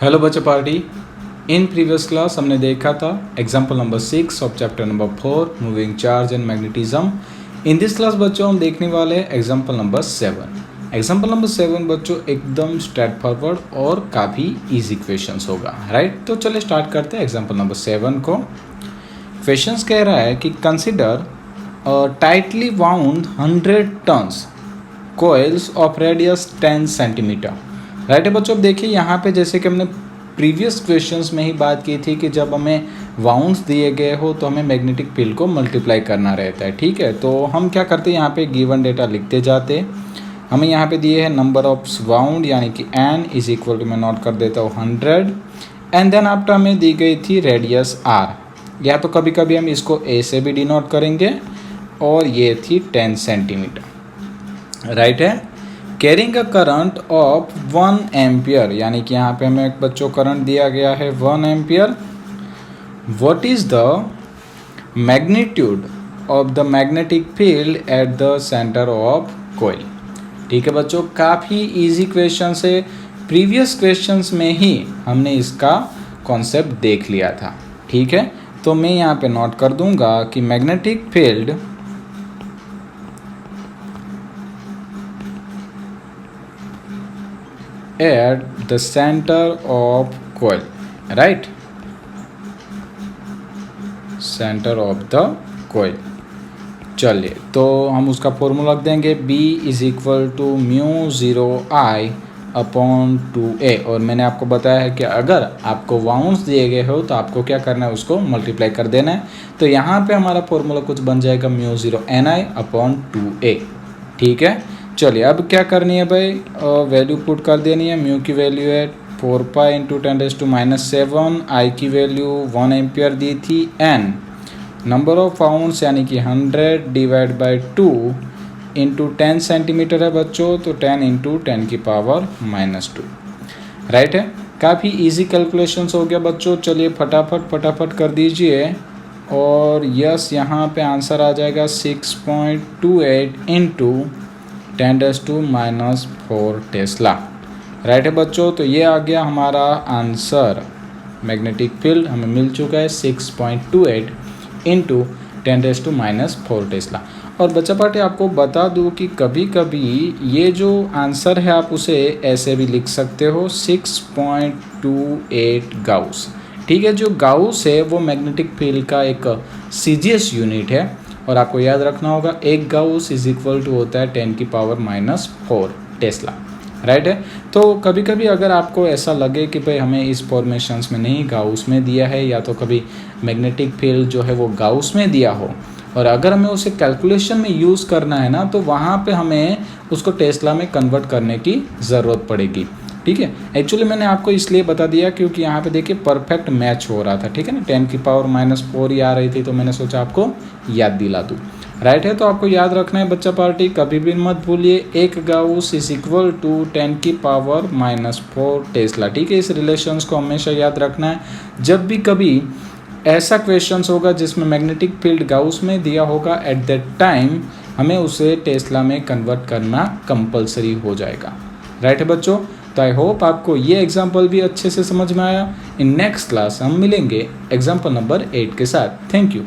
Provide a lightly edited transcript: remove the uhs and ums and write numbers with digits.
Hello बच्चों party. In previous class हमने देखा था example number 6 of chapter number 4 moving charge and magnetism. In this class बच्चों हम देखने वाले हैं एग्जाम्पल नंबर 7। एग्जाम्पल नंबर 7 बच्चों एकदम स्ट्रेट फॉरवर्ड और काफ़ी इजी क्वेश्चंस होगा, राइट। तो चलिए स्टार्ट करते हैं एग्जाम्पल नंबर 7 को। क्वेश्चंस कह रहा है कि consider tightly wound 100 turns coils of radius 10 centimetre, right है बच्चों। अब देखिए यहाँ पे जैसे कि हमने प्रीवियस क्वेश्चंस में ही बात की थी कि जब हमें वाउंड्स दिए गए हो तो हमें मैग्नेटिक फील्ड को मल्टीप्लाई करना रहता है, ठीक है। तो हम क्या करते हैं, यहाँ पे गिवन डेटा लिखते जाते। हमें यहाँ पे दिए हैं नंबर ऑफ वाउंड यानी कि n इज इक्वल टू, मैं नोट कर देता हूँ 100, एंड देन आफ्टर हमें दी गई थी रेडियस r, या तो कभी कभी हम इसको a से भी डिनोट करेंगे, और ये थी 10 सेंटीमीटर, राइट है। Carrying a current of 1 ampere, यानी कि यहाँ पे हमें एक बच्चों करंट दिया गया है 1 ampere. What is the magnitude of the magnetic field at the centre of coil. ठीक है बच्चों, काफ़ी इजी क्वेश्चन है। प्रीवियस क्वेश्चंस में ही हमने इसका कॉन्सेप्ट देख लिया था, ठीक है। तो मैं यहाँ पे नोट कर दूंगा कि magnetic field at the center of coil, right, center of the coil। चलिए तो हम उसका फॉर्मूला रख देंगे B is equal to μ0I upon 2A, और मैंने आपको बताया है कि अगर आपको वाउंड्स दिए गए हो तो आपको क्या करना है, उसको मल्टीप्लाई कर देना है। तो यहाँ पे हमारा फॉर्मूला कुछ बन जाएगा μ0NI अपॉन 2A, ठीक है। चलिए अब क्या करनी है भाई, वैल्यू पुट कर देनी है। म्यू की वैल्यू है 4 पाई इंटू 10⁻⁷, आई की वैल्यू 1 एम्पियर दी थी, एन नंबर ऑफ वाउंड्स यानी कि 100 डिवाइड बाई 2 इंटू 10 सेंटीमीटर है बच्चों, तो 10 इंटू 10 की पावर -2, राइट है। काफ़ी इजी कैलकुलेशंस हो गया बच्चों। चलिए फटाफट कर दीजिए, और यस यहाँ पे आंसर आ जाएगा 6.28 इंटू 10⁻⁴ टेस्ला, राइट है बच्चों। तो ये आ गया हमारा आंसर। मैग्नेटिक फील्ड हमें मिल चुका है 6.28 इंटू 10⁻⁴ टेस्ला। और बच्चा पार्टी आपको बता दूं कि कभी कभी ये जो आंसर है आप उसे ऐसे भी लिख सकते हो 6.28 गाउस, ठीक है। जो गाउस है वो मैग्नेटिक फील्ड का एक सीजीएस यूनिट है, और आपको याद रखना होगा 1 गाउस इज इक्वल टू होता है 10⁻⁴ टेस्ला, राइट है। तो कभी कभी अगर आपको ऐसा लगे कि भाई हमें इस फॉर्मेशंस में नहीं गाउस में दिया है, या तो कभी मैग्नेटिक फील्ड जो है वो गाउस में दिया हो, और अगर हमें उसे कैलकुलेशन में यूज़ करना है ना, तो वहाँ पे हमें उसको टेस्ला में कन्वर्ट करने की ज़रूरत पड़ेगी, ठीक है। एक्चुअली मैंने आपको इसलिए बता दिया क्योंकि यहाँ पे देखिए परफेक्ट मैच हो रहा था, ठीक है ना। 10⁻⁴ ही आ रही थी, तो मैंने सोचा आपको याद दिला दूँ, राइट है। तो आपको याद रखना है बच्चा पार्टी, कभी भी मत भूलिए 1 gauss is equal to 10⁻⁴ tesla, ठीक है। इस रिलेशंस को हमेशा याद रखना है। जब भी कभी ऐसा क्वेश्चंस होगा जिसमें मैग्नेटिक फील्ड गाउस में दिया होगा, एट दैट टाइम हमें उसे टेस्ला में कन्वर्ट करना कंपलसरी हो जाएगा, राइट है बच्चों। तो आई होप आपको ये एग्जाम्पल भी अच्छे से समझ में आया। इन नेक्स्ट क्लास हम मिलेंगे एग्जाम्पल नंबर 8 के साथ। Thank you.